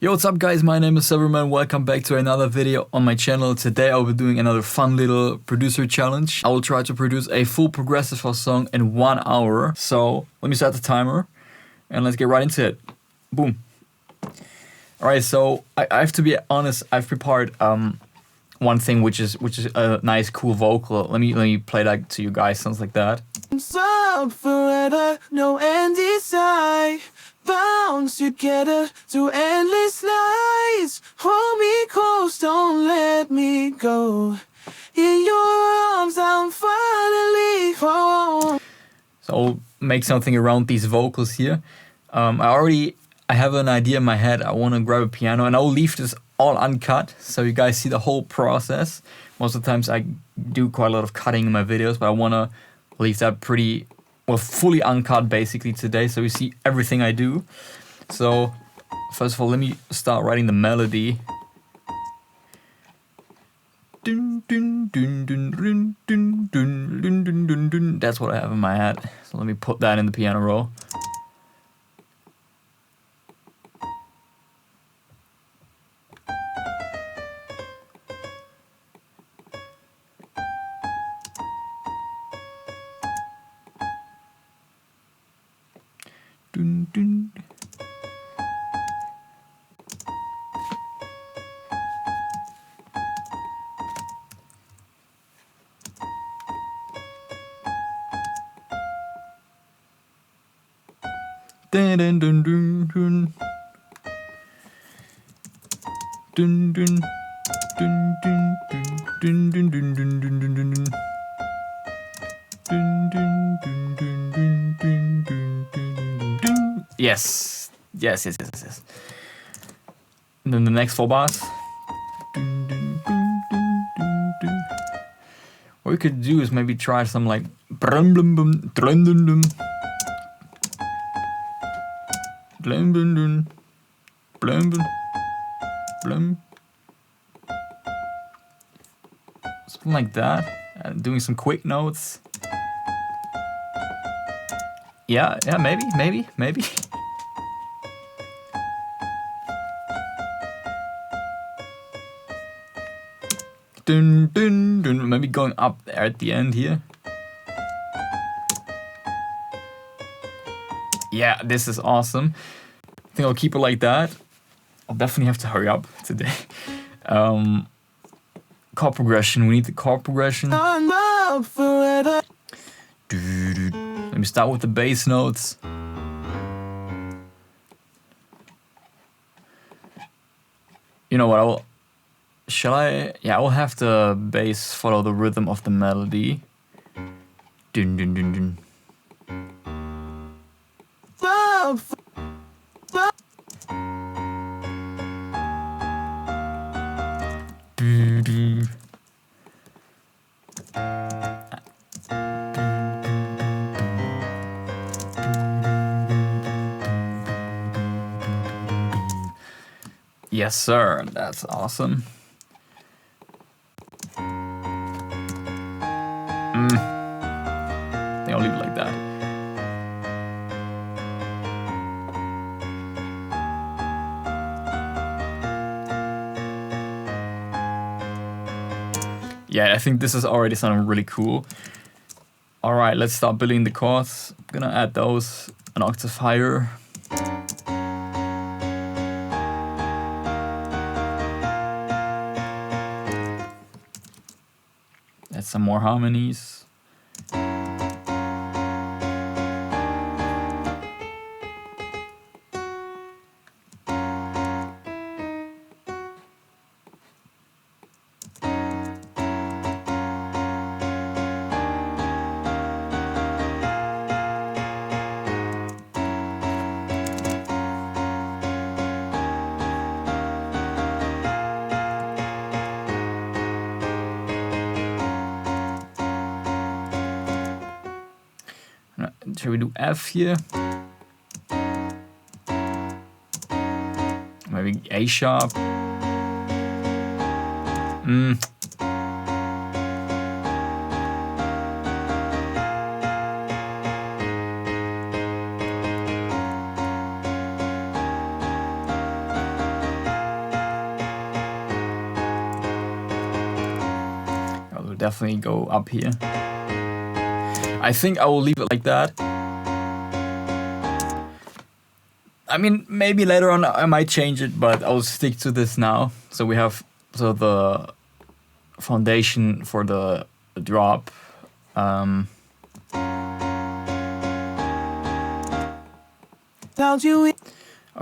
Yo, what's up guys, my name is Silverman, welcome back to another video on my channel. Today I'll be doing another fun little producer challenge. I will try to produce a full progressive house song in 1 hour. So let me set the timer and let's get right into it. Boom. Alright, so I have to be honest, I've prepared one thing which is a nice cool vocal. Let me play that to you guys, sounds like that. Up forever, no end inside. Bound together to endless nights. Hold me close, don't let me go. In your arms, I'm finally home. So I'll make something around these vocals here. I have an idea in my head. I want to grab a piano and I'll leave this all uncut so you guys see the whole process. Most of the times I do quite a lot of cutting in my videos, but I want to leave that pretty, well, fully uncut basically today, so you see everything I do. So first of all, let me start writing the melody. That's what I have in my head. So let me put that in the piano roll. Dun, dun. Dun, dun, dun, dun, dun. Dun, dun, dun, dun, dun, dun, dun, dun, dun, dun, dun, dun. Dun, dun, dun, dun, dun, dun, dun, dun, dun. Yes. Yes. And then the next 4 bars. Dun, dun, dun, dun, dun, dun. What we could do is maybe try some like brum blum bum drum dum dum. Blum blum dum. Blum blum. Blum. Something like that. Doing some quick notes. Yeah, maybe. Dun, dun, dun. Maybe going up there at the end here. Yeah, this is awesome. I think I'll keep it like that. I'll definitely have to hurry up today. Chord progression, we need the chord progression. Up forever. Let me start with the bass notes. You know what, I will have the bass follow the rhythm of the melody. Dun dun dun dun. Du, du. Yes, sir. That's awesome. I think I'll leave it like that. Yeah, I think this is already sounding really cool. All right, let's start building the chords. I'm gonna add those an octave higher. Add some more harmonies. Shall we do F here? Maybe A sharp. definitely go up here. I think I will leave it like that. I mean, maybe later on I might change it, but I'll stick to this now. So we have the foundation for the drop.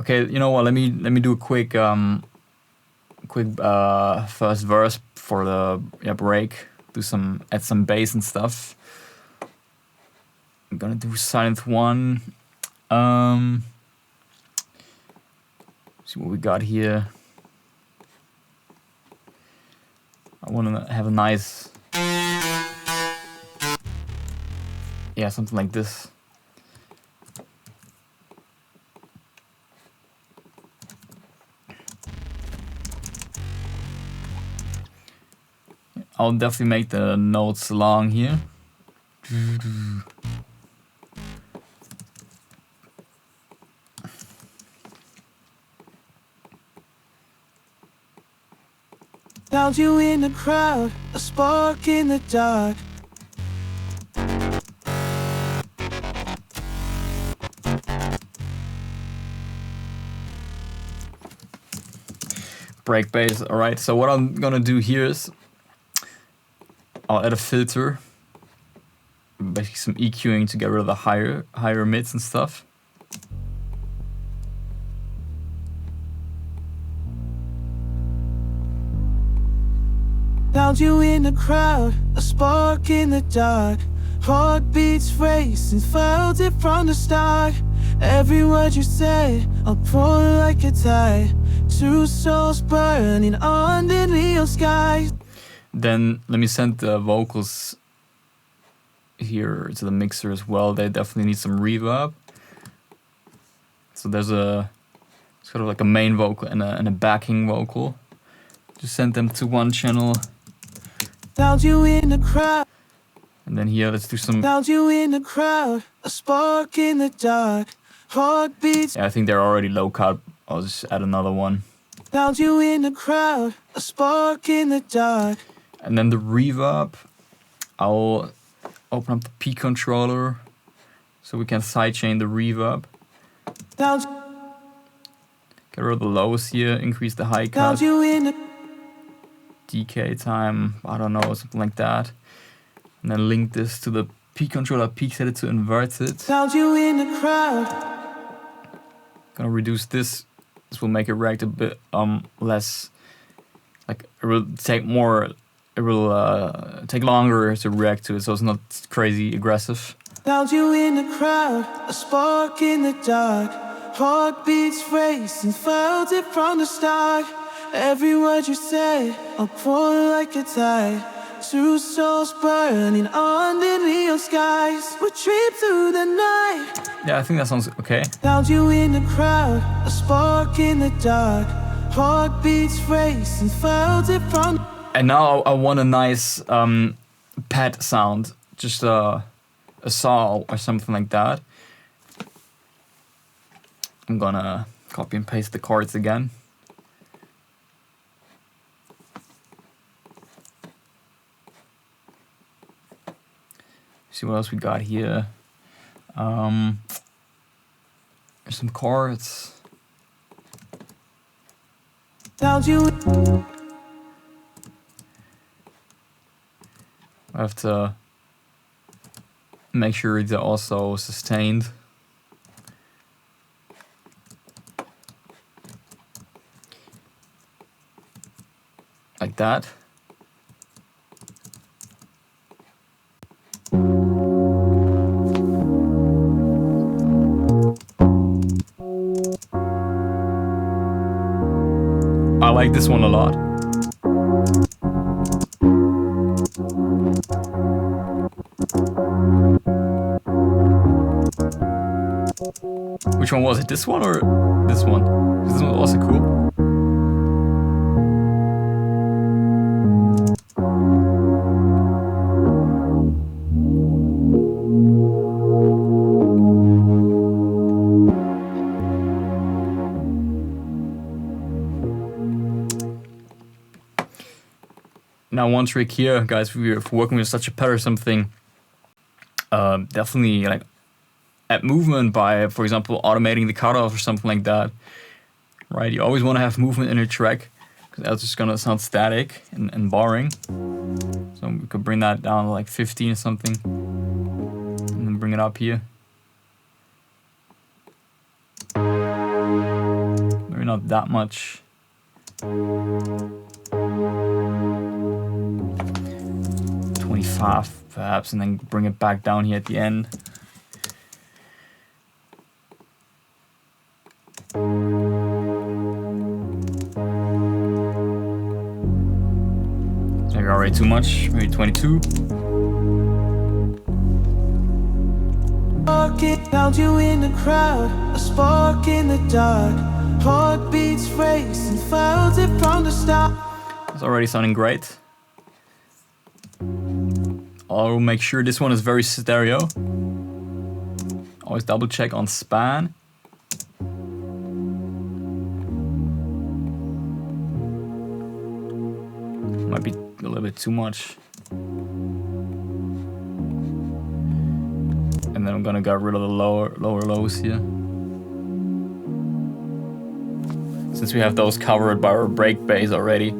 Okay, you know what? Let me do a quick first verse for the break. Add some bass and stuff. I'm gonna do silent 1. See what we got here. I want to have a nice, something like this. I'll definitely make the notes long here. Found you in the crowd, a spark in the dark. Break bass. Alright, so what I'm gonna do here is I'll add a filter, basically some EQing to get rid of the higher mids and stuff. Found you in the crowd, a spark in the dark. Heartbeats racing, felt it from the start. Every word you say, I'll pour like a tide. Two souls burning under neon skies. Then let me send the vocals here to the mixer as well. They definitely need some reverb. So there's sort of like a main vocal and a backing vocal. Just send them to one channel. Found you in the crowd. And then here, let's do some. Found you in the crowd, a spark in the dark. Heartbeats. Yeah, I think they're already low cut. I'll just add another one. Found you in the crowd, a spark in the dark. And then the reverb, I'll open up the P controller so we can sidechain the reverb. Found Get rid of the lows here, increase the high cut. Found you in the Decay time, I don't know, something like that. And then link this to the P controller, peak set it to inverted. Found you in the crowd. Gonna reduce this. This will make it react a bit less, like it will take more, it will take longer to react to it, so it's not crazy aggressive. Found you in the crowd, a spark in the dark. Heartbeats racing, felt it from the start. Every word you say, I'll pour like a tide. Two souls burning under neon skies. We trip through the night. Yeah, I think that sounds okay. Found you in the crowd, a spark in the dark. Heartbeats racing, felt it from. And now I want a nice pad sound, just a saw or something like that. I'm gonna copy and paste the chords again. See what else we got here. There's some chords. Found you. I have to make sure they're also sustained. Like that. I like this one a lot. Which one was it? This one or this one? This one was also cool. Now one trick here, guys, if you're working with such a pad or something, definitely like add movement by, for example, automating the cutoff or something like that. Right, you always want to have movement in your track, because else it's gonna sound static and boring. So we could bring that down to like 15 or something, and then bring it up here. Maybe not that much. 25 perhaps, and then bring it back down here at the end. Maybe already too much, maybe 22. Found you in the crowd, a spark in the dark. Heartbeats race and felt it from the start. It's already sounding great. I'll make sure this one is very stereo. Always double check on span. Might be a little bit too much. And then I'm gonna get rid of the lower lows here. Since we have those covered by our break bass already.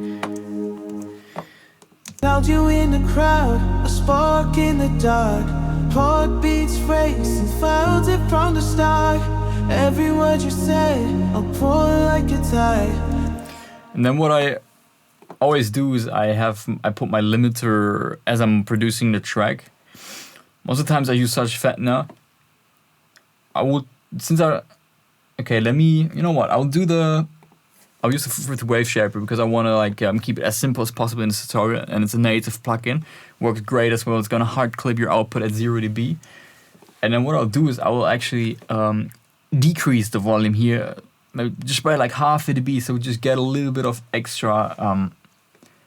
Found you in the crowd, a spark in the dark. Heartbeats race and felt it from the start. Every word you say, I'll pour like a tide. And then what I always do is I put my limiter as I'm producing the track. Most of the times I use such fattener. You know what, I'll use the Fruit Wave Shaper because I want to like keep it as simple as possible in the tutorial, and it's a native plugin. Works great as well. It's gonna hard clip your output at 0 dB. And then what I'll do is I will actually decrease the volume here, maybe just by like half a dB, so just get a little bit of extra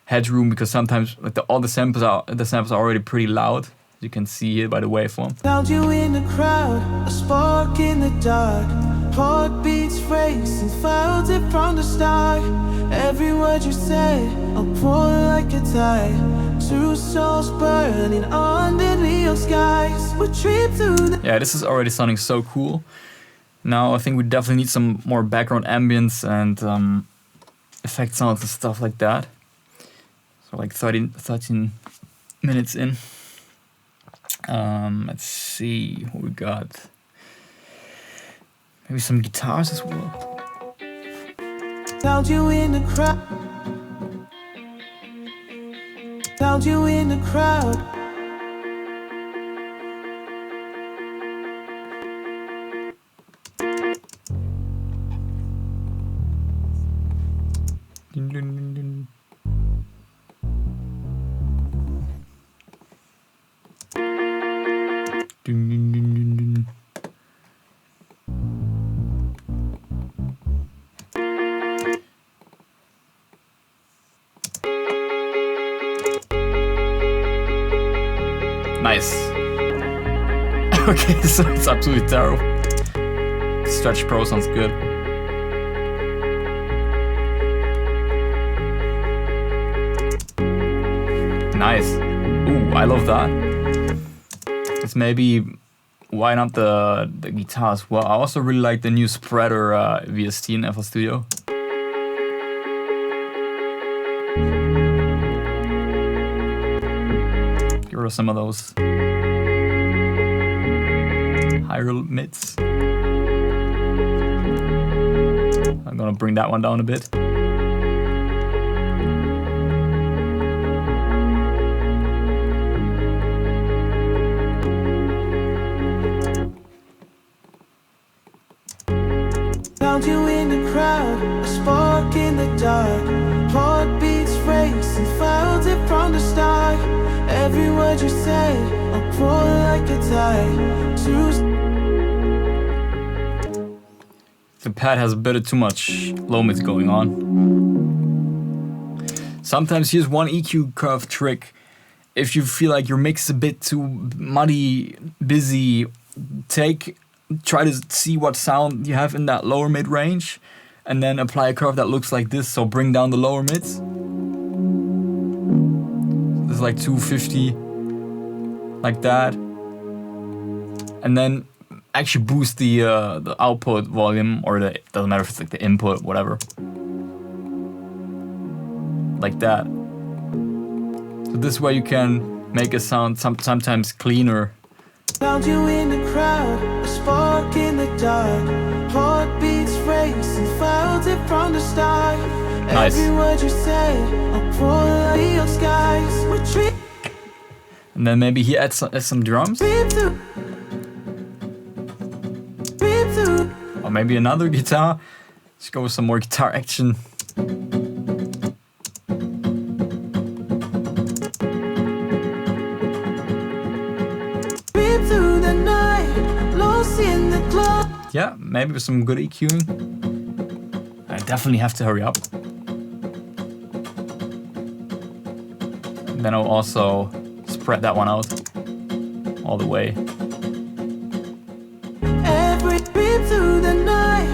headroom, because sometimes like all the samples are already pretty loud. You can see here by the waveform. Found you in the crowd, a spark in the dark. Heartbeats race and felt it from the start. Every word you say, I'll pour like a tide. Two souls burning under neon skies. We trip through the... Yeah, this is already sounding so cool. Now I think we definitely need some more background ambience and effect sounds and stuff like that. So like 13 minutes in. Let's see what we got. Maybe some guitars as well. Found you in the crowd. Found you in the crowd. Dun, dun, dun, dun. Dun, dun, dun, dun, dun. Nice. Okay, so it's absolutely terrible. Stretch Pro sounds good. Nice. Ooh, I love that. It's maybe, why not the guitar as well? I also really like the new spreader VST in FL Studio. Get rid of some of those higher mids. I'm gonna bring that one down a bit. Found you in the crowd, a spark in the dark. Heartbeats race and felt it from the start. Every word you say, I'll pour like a tide. The pad has a bit too much low mids going on. Sometimes here's one EQ curve trick. If you feel like your mix is a bit too muddy, busy, try to see what sound you have in that lower mid range, and then apply a curve that looks like this, so bring down the lower mids. to like 250, like that, and then actually boost the output volume, or the, doesn't matter if it's like the input, whatever, like that. So this way you can make a sound sometimes cleaner. Found you in the crowd, a spark in the dark. Heartbeats racing, felt it from the start. Nice. Every word you say, I'll pour out your skies. Retreat. And then maybe he adds some drums. Or maybe another guitar. Let's go with some more guitar action. Yeah, maybe with some good EQing. I definitely have to hurry up. And then I'll also spread that one out all the way. Every beat through the night,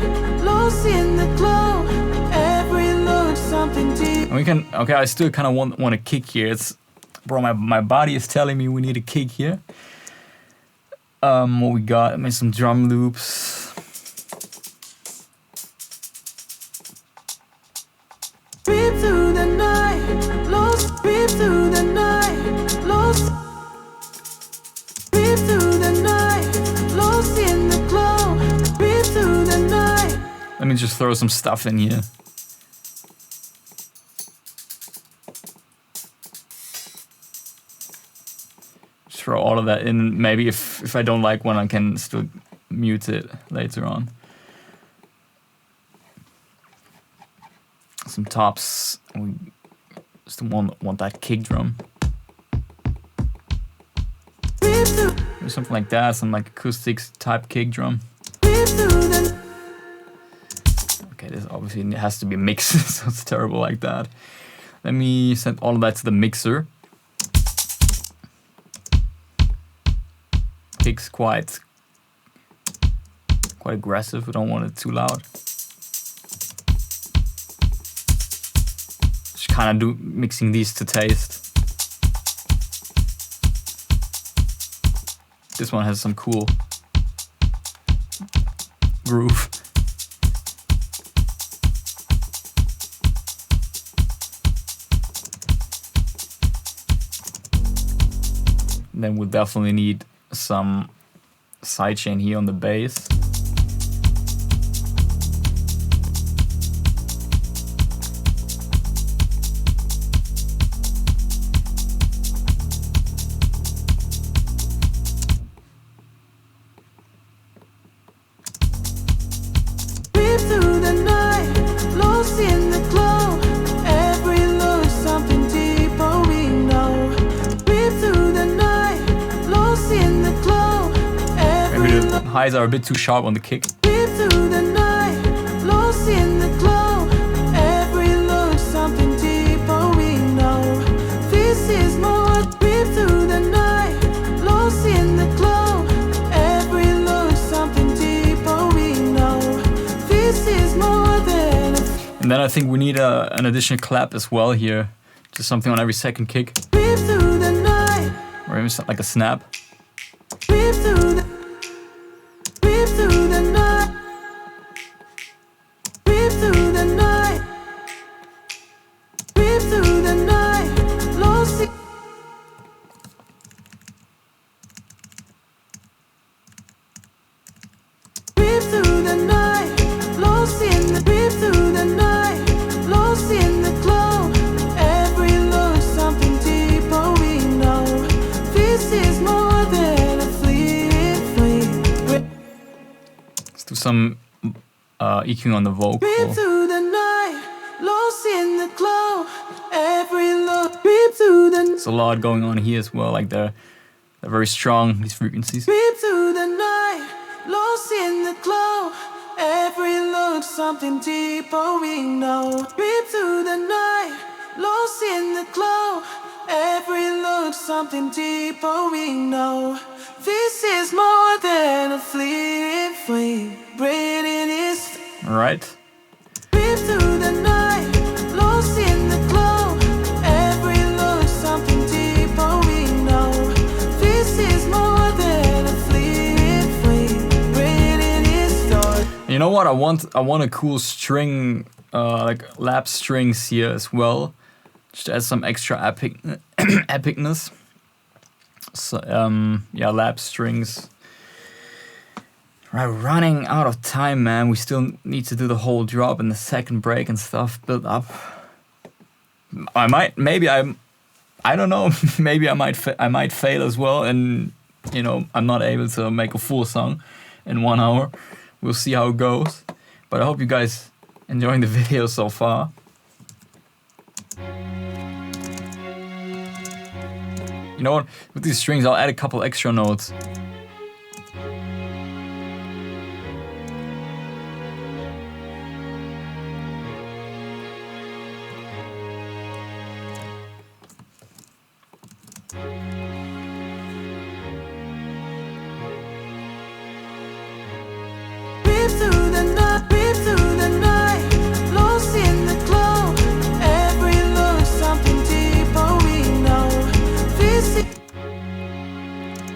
lost in the glow. Every look, something deep. And we can, okay, I still kind of want a kick here. It's, bro, my body is telling me we need a kick here. What we got? I mean, some drum loops. Beat through the night, lost. Beat through the night, lost. Beat through the night, lost in the glow. Beat through the night. Let me just throw some stuff in here. Throw all of that in. Maybe if I don't like one, I can still mute it later on. Some tops. We still want that kick drum. Maybe something like that. Some like acoustics type kick drum. Okay, this obviously has to be mixed, so it's terrible like that. Let me send all of that to the mixer. Kick's quite aggressive. We don't want it too loud. Just kind of mixing these to taste. This one has some cool groove. And then we'll definitely need some sidechain here on the bass. Beat through the night, lost in the glow. Every look, something deeper we know. Beat through the night, lost in the glow. Maybe the highs are a bit too sharp on the kick. Beat through the night, lost in the glow. Every look, something deeper we know. This is more. Beat through the night, lost in the glow. Every look, something deeper we know. This is more than a. And then I think we need an additional clap as well here. Just something on every second kick. Beat through the night, Or maybe like a snap. beat through the. Beat through the night, beat through the night, beat through the night, lost it. Beat through the night, lost in the. Beat through the night, lost in the glow. Every look, something deeper we know. This is more than a fleeting. Let's do some EQing on the vocal. Beat through the night, lost in the glow. Every look, beat through the. There's a lot going on here as well. Like they're very strong, these frequencies. Beat through the night, lost in the glow. Every look, something deeper we know. Beat through the night, lost in the glow. Every look, something deeper we know. This is more than a fleeting flame. Breathing is. Alright. Beat through the night, lost in the glow. Every look, something deep. know what? I want a cool string, like lap strings here as well, just to add some extra epicness. So yeah, lap strings. Right, running out of time, man. We still need to do the whole drop and the second break and stuff. Build up. I don't know. Maybe I might fail as well, and you know, I'm not able to make a full song in 1 hour. We'll see how it goes. But I hope you guys enjoying the video so far. You know what? With these strings, I'll add a couple extra notes.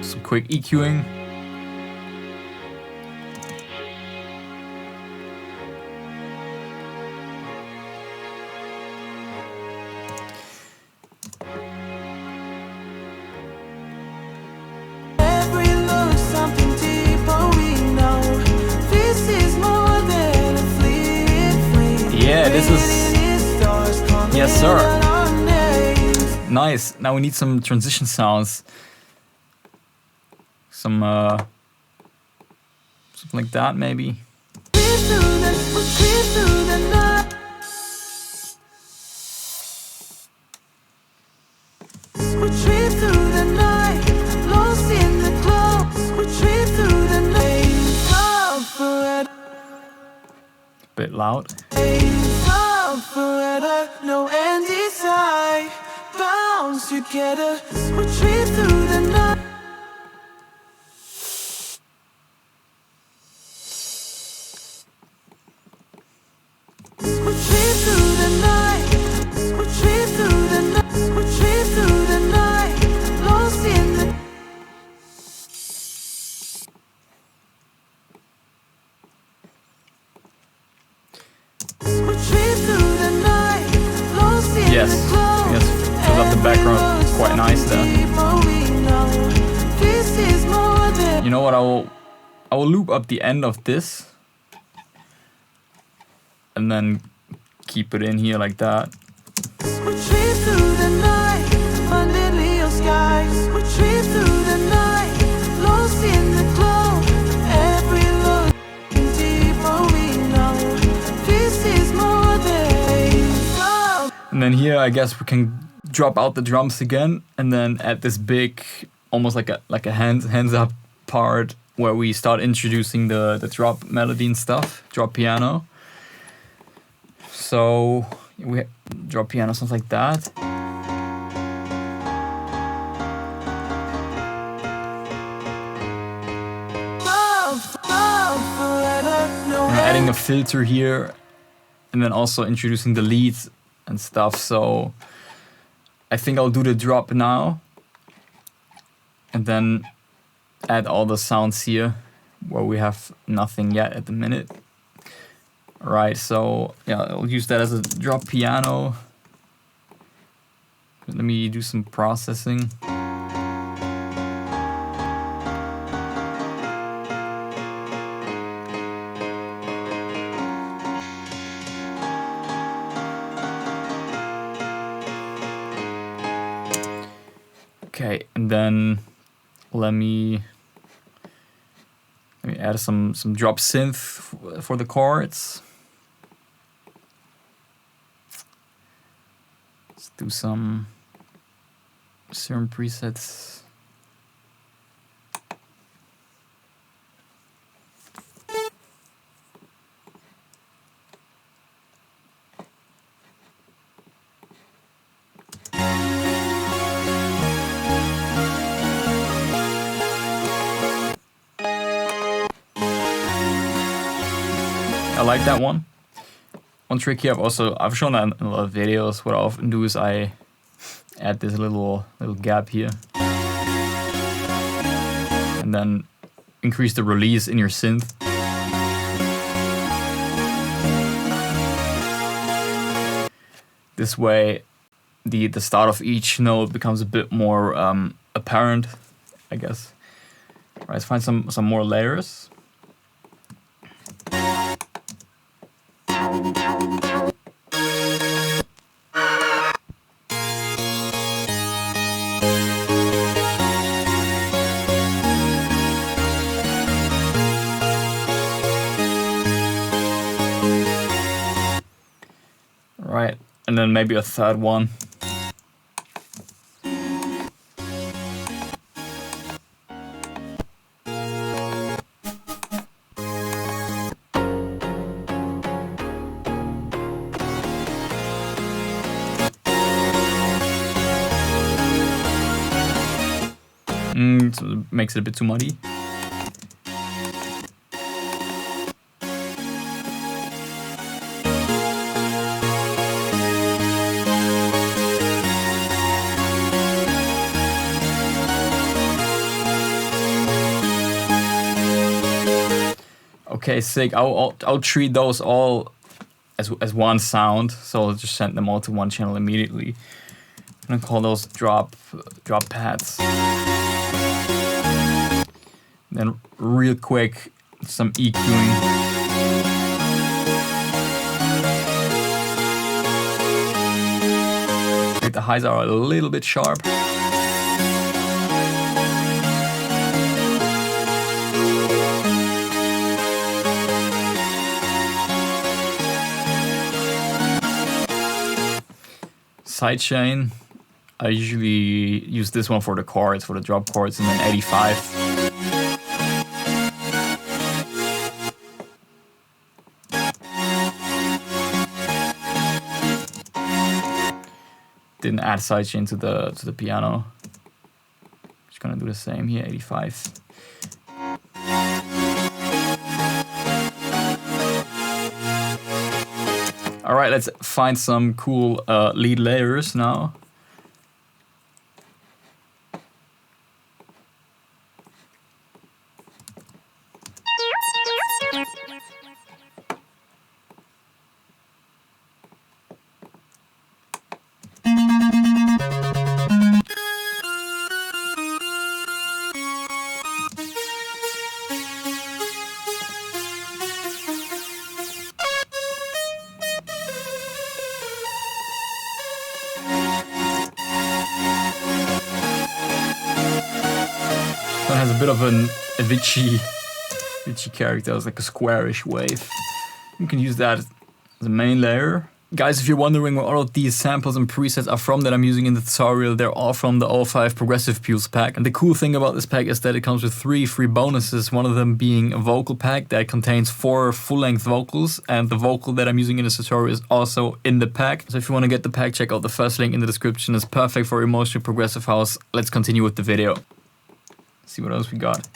Some quick EQing. Yeah, this is... Yes, sir. Nice. Now we need some transition sounds. Some, something like that, maybe. Bit loud. No end inside, bounce together, retreat through the night. Retreat through the night, retreat through the night, retreat through the night, lost in the... Yes, fills up the background quite nice there. You know what? I will loop up the end of this and then keep it in here like that. And then here, I guess we can drop out the drums again, and then add this big, almost like a hands up part where we start introducing the drop melody and stuff, drop piano. So we drop piano, something like that. I'm adding a filter here, and then also introducing the leads and stuff. So I think I'll do the drop now and then add all the sounds here where we have nothing yet at the minute. Alright, so yeah, I'll use that as a drop piano. Let me do some processing. Okay, and then let me add some drop synth for the chords. Let's do some certain presets. I like that one. One trick here, I've shown that in a lot of videos. What I often do is I add this little gap here, and then increase the release in your synth. This way, the start of each note becomes a bit more apparent, I guess. All right, let's find some more layers. Right, and then maybe a third one. So it makes it a bit too muddy. Okay, sick. I'll treat those all as one sound, so I'll just send them all to one channel immediately. I'm gonna call those drop pads. Then real quick, some EQing. The highs are a little bit sharp. Sidechain, I usually use this one for the chords, for the drop chords, and then 85. Didn't add sidechain to the piano. Just gonna do the same here, 85. All right, let's find some cool lead layers now. It has a bit of an Avicii character. It's like a squarish wave. You can use that as the main layer. Guys, if you're wondering where all of these samples and presets are from that I'm using in the tutorial, they're all from the All5 Progressive Pulse pack. And the cool thing about this pack is that it comes with 3 free bonuses, one of them being a vocal pack that contains 4 full-length vocals, and the vocal that I'm using in this tutorial is also in the pack. So if you want to get the pack, check out the first link in the description. It's perfect for emotional progressive house. Let's continue with the video. See what else we got.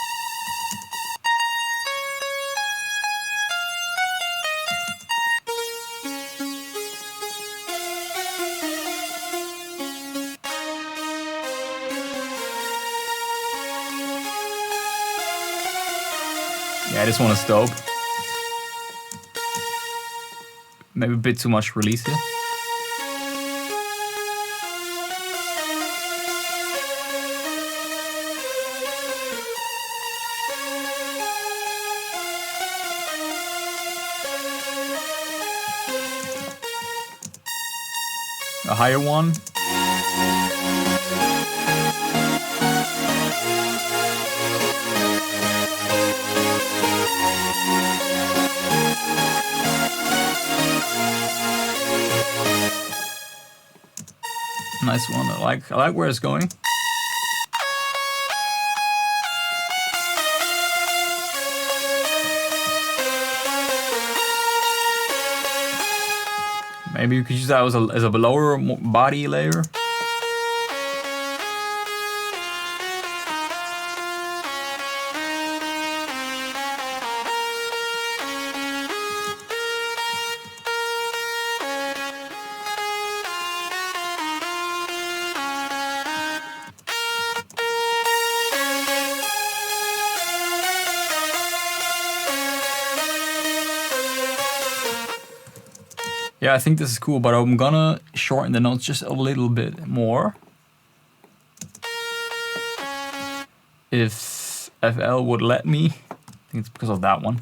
Yeah, this one is dope. Maybe a bit too much release here. A higher one. Nice one. I like where it's going. Maybe you could use that as a lower body layer. Yeah, I think this is cool, but I'm gonna shorten the notes just a little bit more. If FL would let me. I think it's because of that one.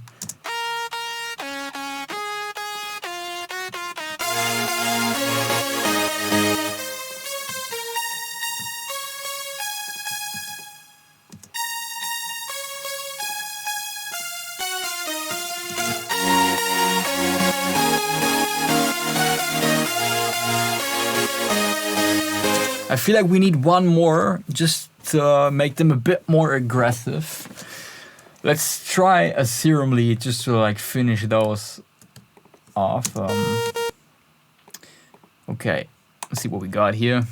I feel like we need one more just to make them a bit more aggressive. Let's try a serum lead just to like finish those off. Okay, let's see what we got here.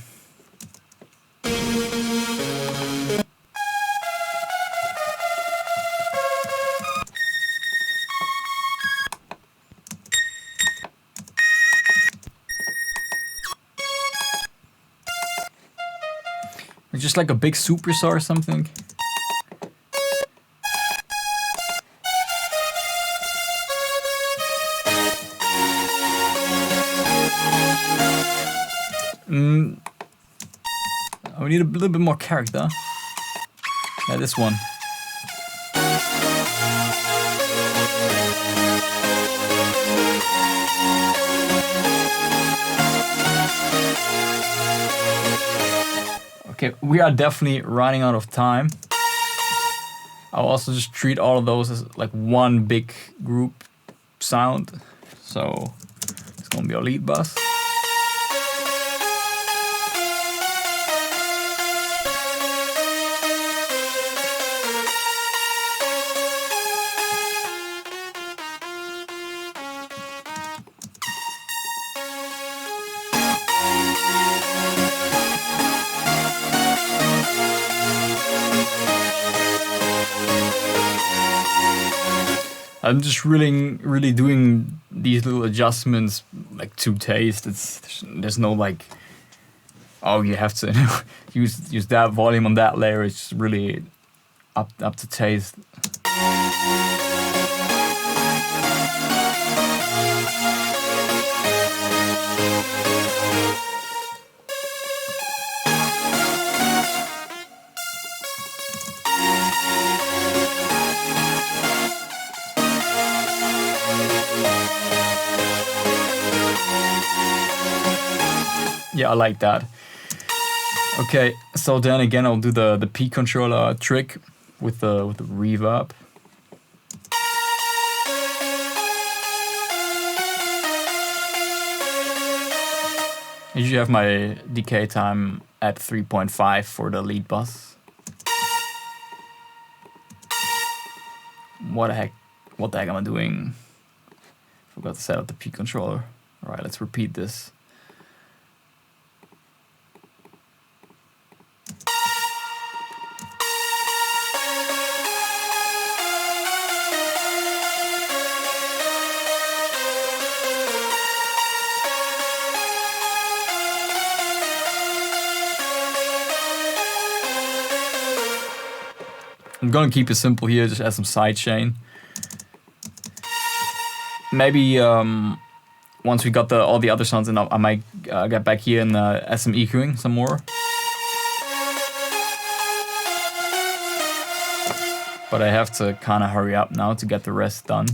Just like a big superstar or something. We need a little bit more character. Yeah, this one. Okay, we are definitely running out of time. I'll also just treat all of those as like one big group sound. So it's gonna be our lead bass. I'm just really doing these little adjustments like to taste. There's no like, oh, you have to use that volume on that layer. It's really up to taste. Yeah, I like that. Okay, so then again, I'll do the P controller trick with the reverb. I usually have my decay time at 3.5 for the lead bass. What the heck am I doing? Forgot to set up the P controller. All right, let's repeat this. I'm gonna keep it simple here, just add some sidechain. Maybe once we got all the other sounds in, I might get back here and add some EQing some more. But I have to kind of hurry up now to get the rest done.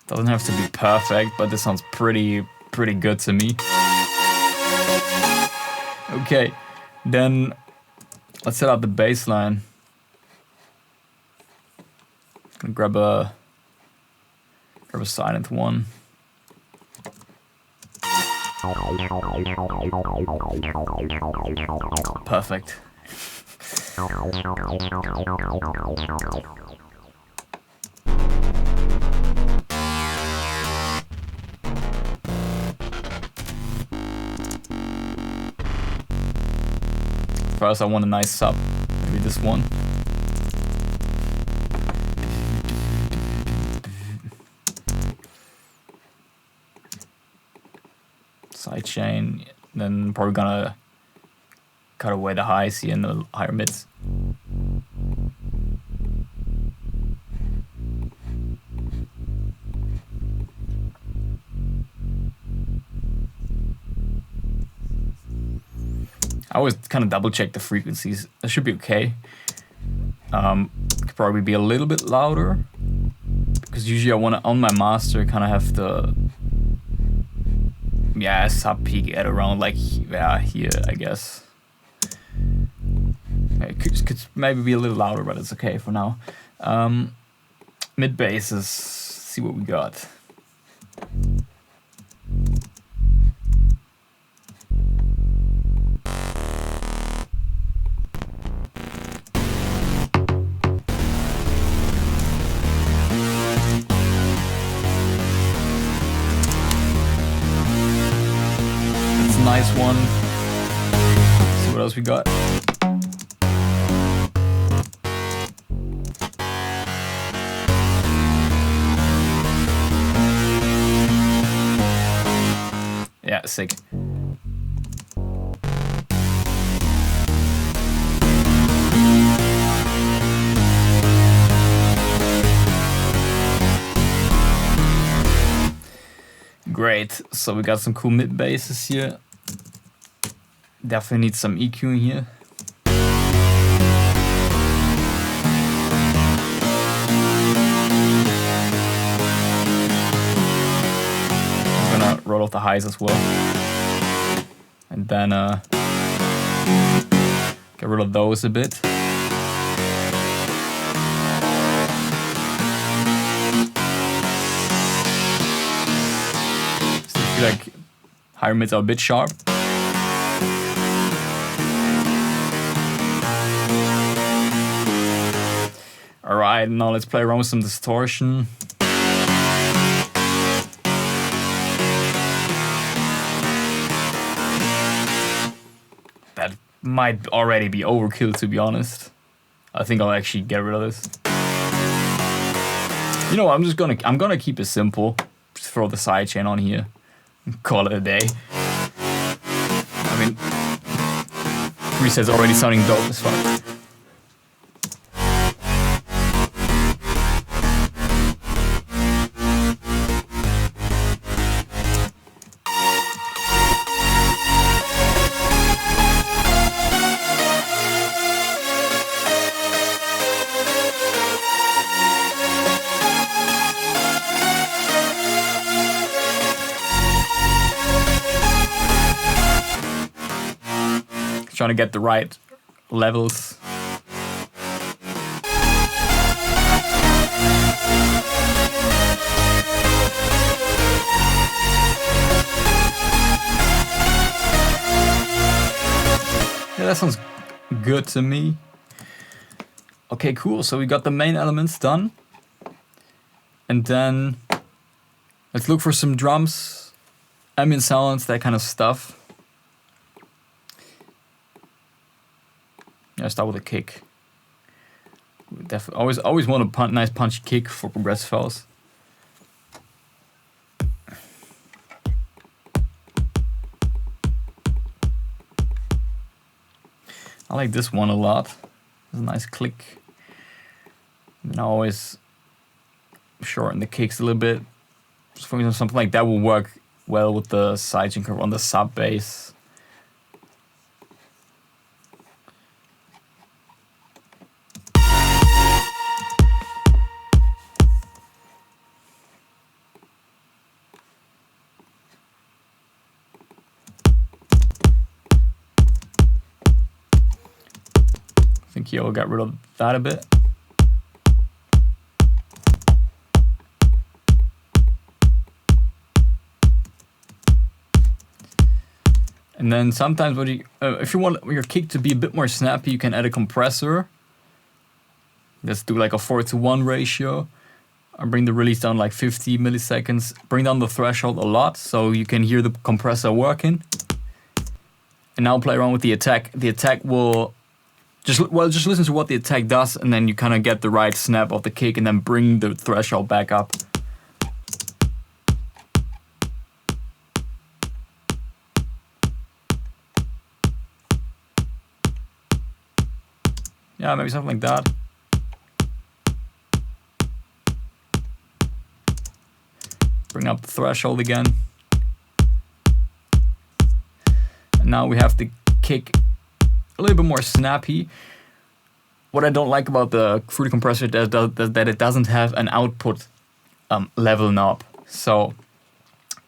Doesn't have to be perfect, but this sounds pretty good to me. Okay, then let's set up the bass line. Gonna grab a silent one. Perfect. First I want a nice sub, maybe this one. Sidechain, then probably gonna cut away the highs here and the higher mids. I always kind of double check the frequencies. That should be okay. Could probably be a little bit louder because usually I want to, on my master, kind of have the sub peak at around like here, I guess. It could maybe be a little louder, but it's okay for now. Mid basses, see what we got. Nice one. Let's see what else we got. Yeah, sick. Great. So we got some cool mid basses here. Definitely need some EQ in here. I'm gonna roll off the highs as well. And then get rid of those a bit. Still feel like higher mids are a bit sharp. Alright, now let's play around with some distortion. That might already be overkill, to be honest. I think I'll actually get rid of this. You know what, I'm gonna keep it simple. Just throw the sidechain on here and call it a day. I mean, preset's already sounding dope as fuck. Trying to get the right levels. Yeah, that sounds good to me. Okay, cool. So we got the main elements done. And then let's look for some drums, ambient sounds, that kind of stuff. Yeah, start with a kick. Definitely always want a nice punchy kick for progressive files. I like this one a lot. It's a nice click. And I always shorten the kicks a little bit. Just for example, something like that will work well with the sidechain curve on the sub bass. I think Yo got rid of that a bit. And then sometimes when you, if you want your kick to be a bit more snappy, you can add a compressor. Let's do like a 4:1 ratio. I bring the release down like 50 milliseconds. Bring down the threshold a lot so you can hear the compressor working. And now play around with the attack. The attack will just listen to what the attack does, and then you kind of get the right snap of the kick, and then bring the threshold back up. Yeah, maybe something like that. Bring up the threshold again. And now we have the kick a little bit more snappy. What I don't like about the Fruity compressor is that it doesn't have an output level knob. So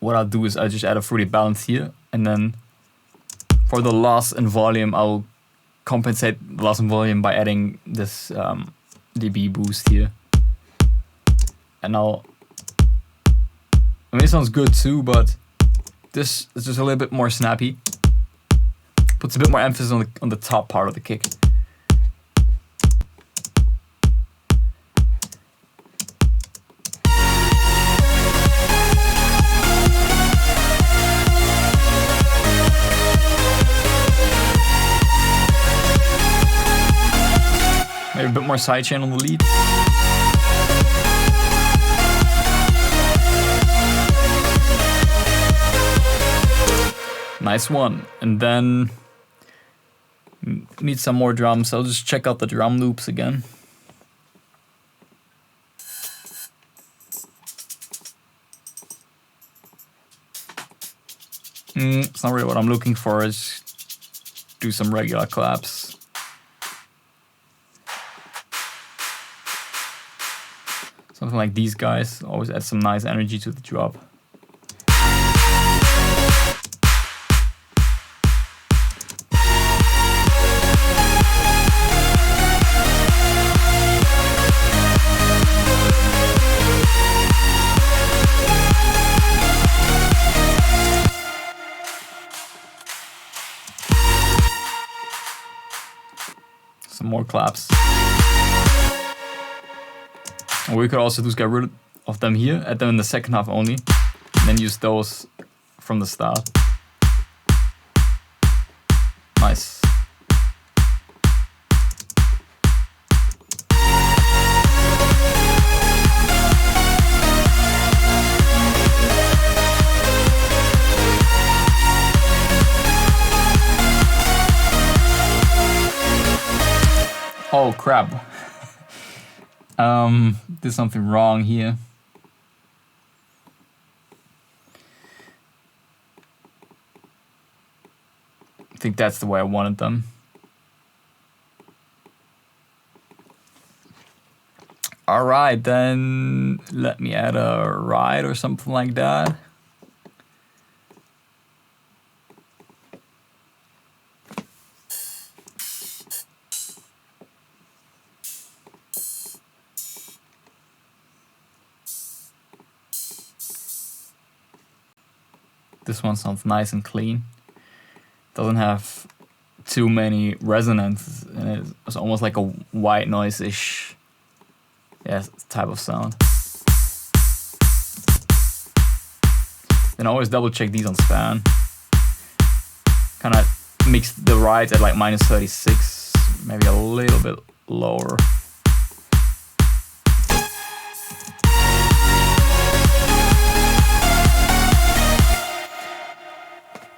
what I'll do is I'll just add a Fruity balance here, and then for the loss in volume, I'll compensate the loss in volume by adding this dB boost here. And I mean, it sounds good too, but this is just a little bit more snappy. Puts a bit more emphasis on the top part of the kick. Maybe a bit more sidechain on the lead. Nice one. And then need some more drums. I'll just check out the drum loops again. It's not really what I'm looking for. Is do some regular claps. Something like these guys. Always add some nice energy to the drop. Some more claps. And we could also just get rid of them here, add them in the second half only, and then use those from the start. Nice. Oh crap. Did something wrong here. I think that's the way I wanted them. Alright, then let me add a ride or something like that. This one sounds nice and clean. Doesn't have too many resonances, and it's almost like a white noise-ish type of sound. Then I always double check these on span. Kind of mix the rides at like -36, maybe a little bit lower.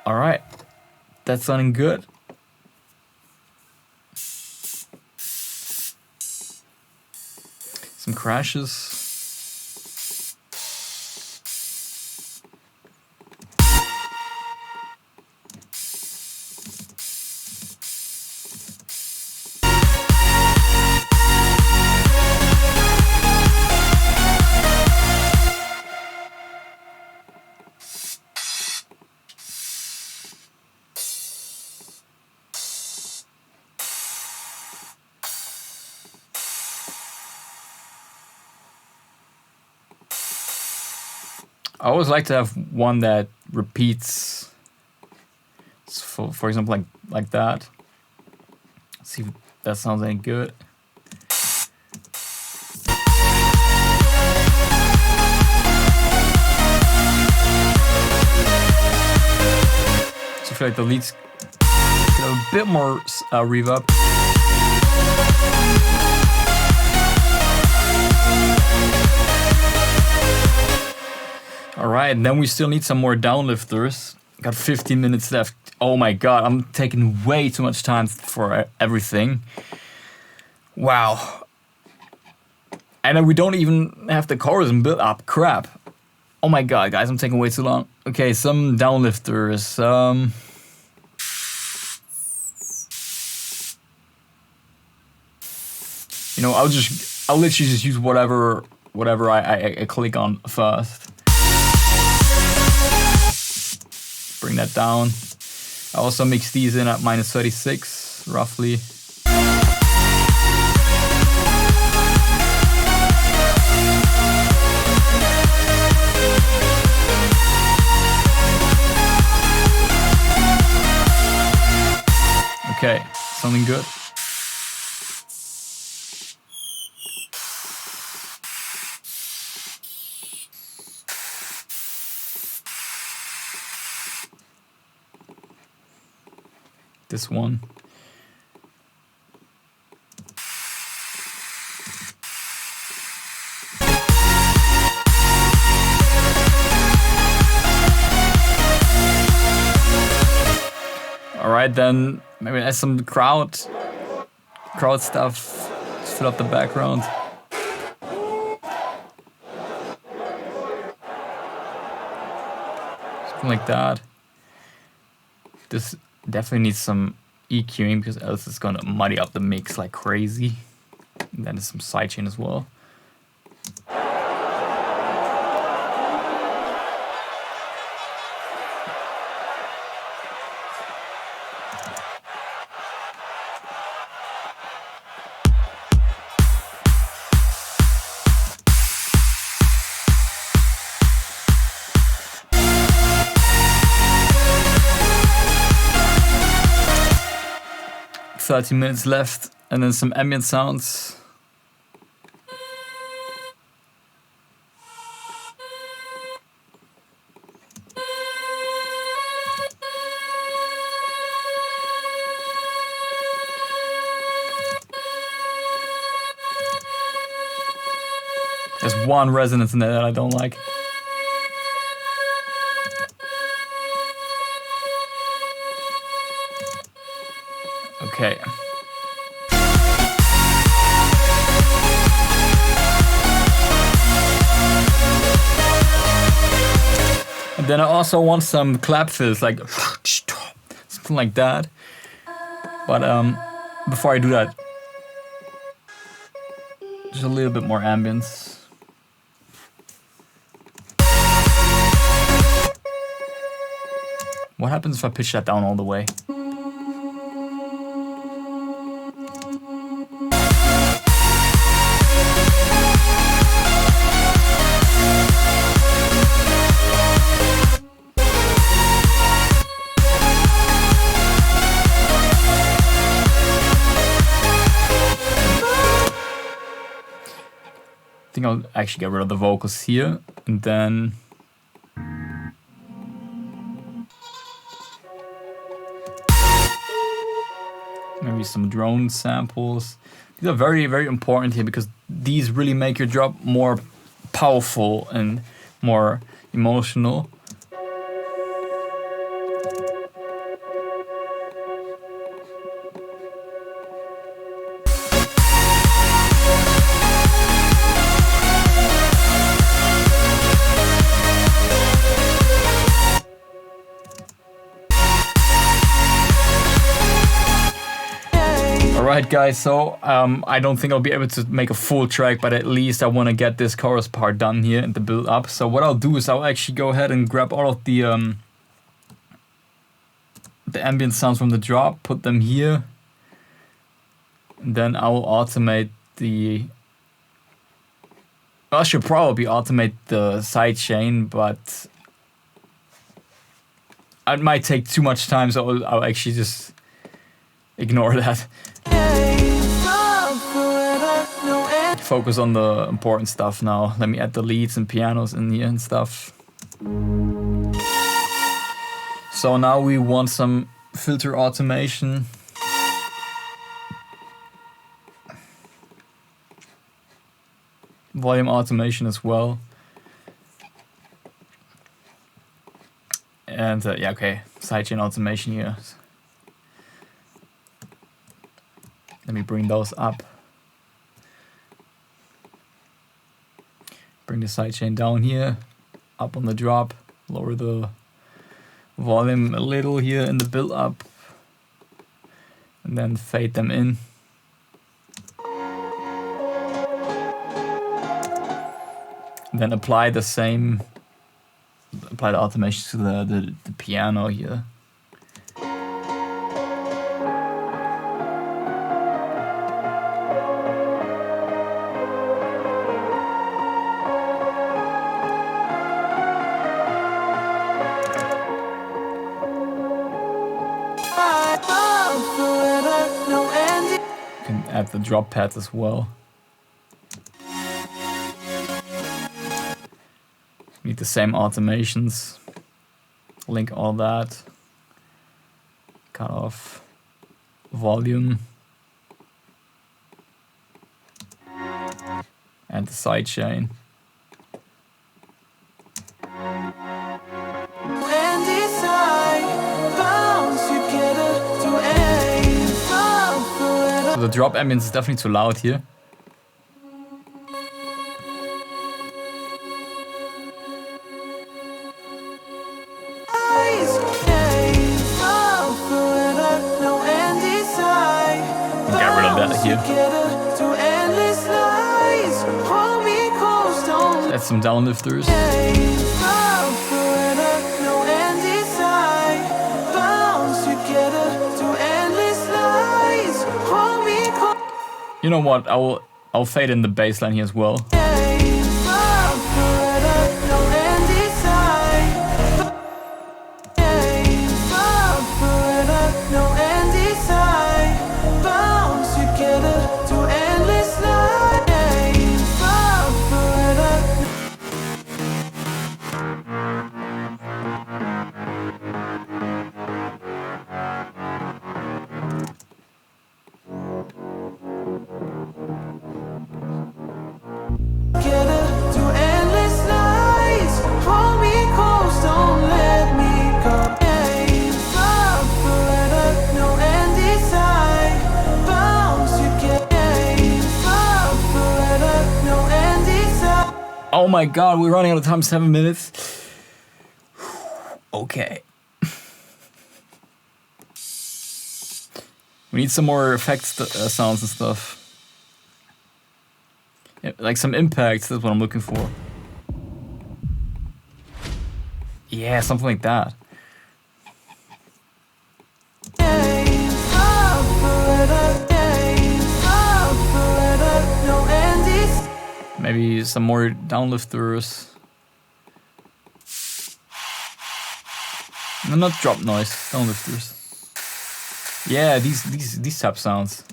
All right, that's sounding good. Some crashes. I always like to have one that repeats, for example, like that. Let's see if that sounds any good. So I feel like the leads Get a bit more reverb. All right, then we still need some more downlifters. Got 15 minutes left. Oh my god, I'm taking way too much time for everything. Wow. And then we don't even have the chorus and build up. Crap. Oh my god, guys, I'm taking way too long. Okay, some downlifters. You know, I'll literally just use whatever I click on first. Bring that down. I also mix these in at -36, roughly. Okay, something good. This one. All right, then maybe add some crowd stuff. Just fill up the background. Something like that. This definitely needs some EQing because else it's gonna muddy up the mix like crazy. And then there's some sidechain as well. Thirty minutes left, and then some ambient sounds. There's one resonance in there that I don't like. Okay. And then I also want some clap fills, like something like that. But before I do that, just a little bit more ambience. What happens if I pitch that down all the way? I think I'll actually get rid of the vocals here, and then maybe some drone samples. These are very, very important here because these really make your drop more powerful and more emotional. Alright guys, so I don't think I'll be able to make a full track, but at least I want to get this chorus part done here and the build up. So what I'll do is I'll actually go ahead and grab all of the ambient sounds from the drop, put them here, and then I will automate the... I should probably automate the sidechain, but it might take too much time, so I'll actually just ignore that. Focus on the important stuff now. Let me add the leads and pianos in here and stuff. So now we want some filter automation. Volume automation as well. And yeah, okay, sidechain automation here. Let me bring those up. Bring the sidechain down here, up on the drop, lower the volume a little here in the build up, and then fade them in. And then apply the automation to the piano here. Add the drop pad as well. Need the same automations. Link all that. Cut off volume. And the sidechain. So the drop ambience is definitely too loud here. Get rid of that here. Add some downlifters. You know what? I'll fade in the bassline here as well. Oh my god, we're running out of time, 7 minutes. Okay. We need some more effects, sounds and stuff. Yeah, like some impacts, that's what I'm looking for. Yeah, something like that. Maybe some more downlifters. No, not drop noise, downlifters. Yeah, these type sounds.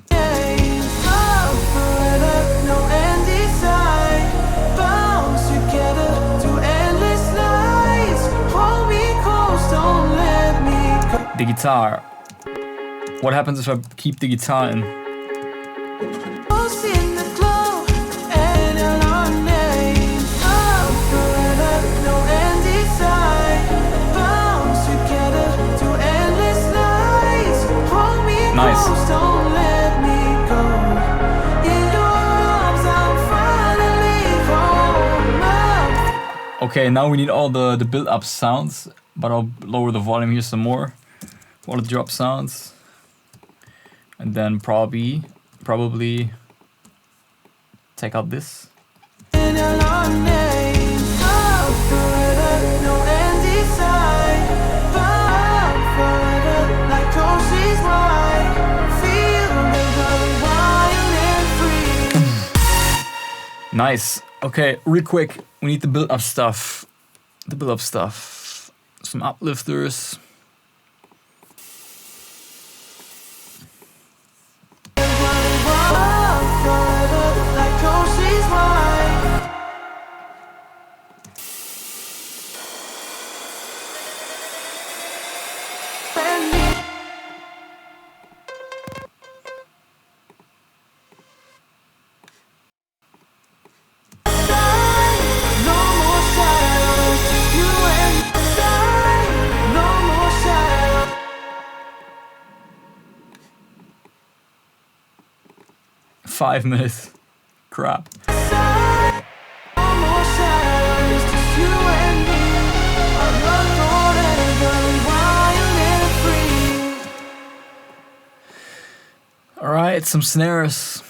The guitar. What happens if I keep the guitar in? Nice. Okay, now we need all the build-up sounds, but I'll lower the volume here some more. All the drop sounds. And then probably take out this. Nice. Okay, real quick, we need the build-up stuff. Some uplifters. 5 minutes. Crap. Alright, some snares.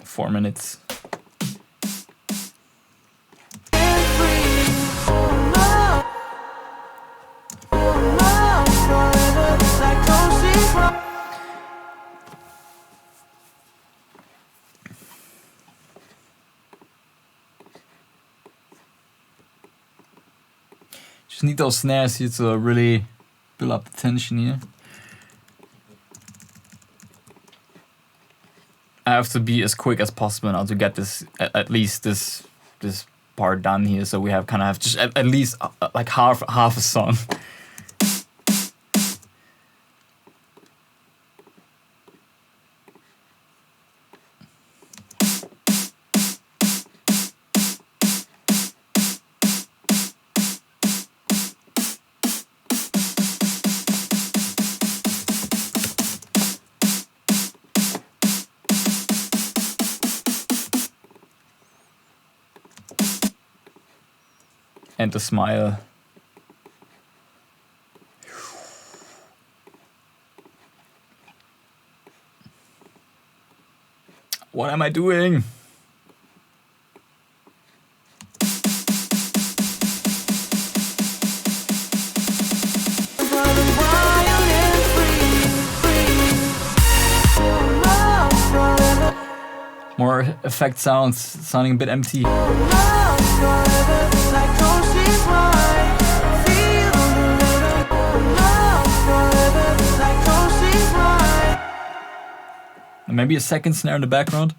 Four minutes. Just need those snares here to really build up the tension here. I have to be as quick as possible now to get this at least this part done here, so we have kind of have just at least like half a song. And the smile. What am I doing? More effect sounds, sounding a bit empty. And maybe a second snare in the background.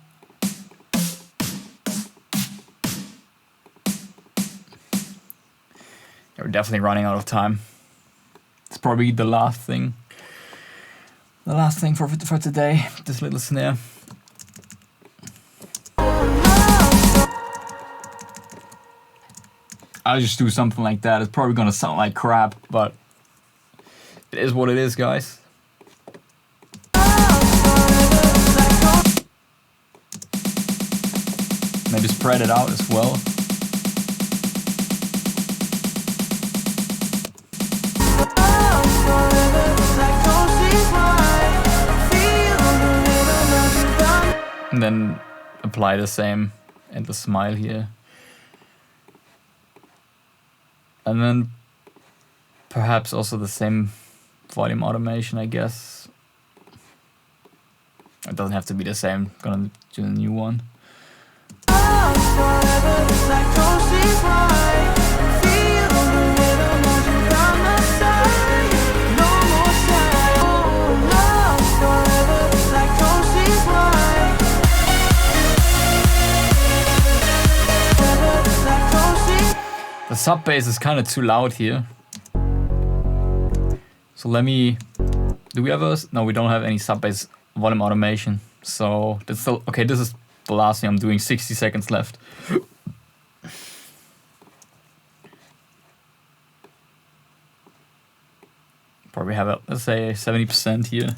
We're definitely running out of time. It's probably the last thing. The last thing for today, this little snare. I'll just do something like that. It's probably gonna sound like crap, but it is what it is, guys. Maybe spread it out as well. And then apply the same and the smile here. And then perhaps also the same volume automation, I guess. It doesn't have to be the same. I'm gonna do a new one. The sub bass is kind of too loud here. So let me, do we have a, no, we don't have any sub bass volume automation. So that's still, okay, this is the last thing I'm doing, 60 seconds left. Probably have, let's say 70% here.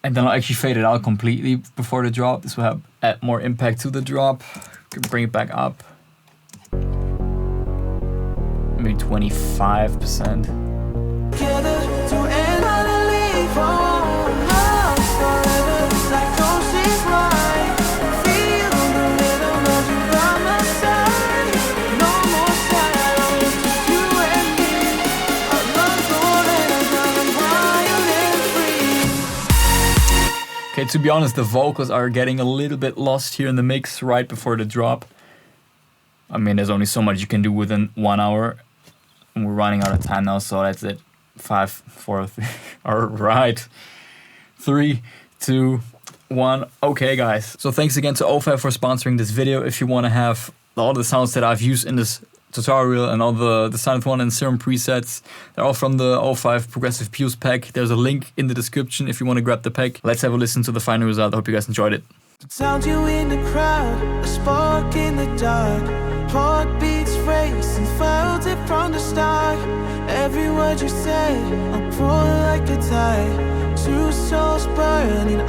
And then I'll actually fade it out completely before the drop. This will have add more impact to the drop. Can bring it back up. Maybe 25%. Okay, to be honest, the vocals are getting a little bit lost here in the mix right before the drop. I mean, there's only so much you can do within 1 hour. And we're running out of time now, so that's it. 5, 4, 3. All right. 3, 2, 1. Okay, guys. So thanks again to O5 for sponsoring this video. If you want to have all the sounds that I've used in this tutorial and all the Synth 1 and Serum presets, they're all from the O5 Progressive Fuse pack. There's a link in the description if you want to grab the pack. Let's have a listen to the final result. I hope you guys enjoyed it. Found you in the crowd, a spark in the dark. Heartbeats racing, felt it from the start. Every word you say, I'll pour like a tide. Two souls burning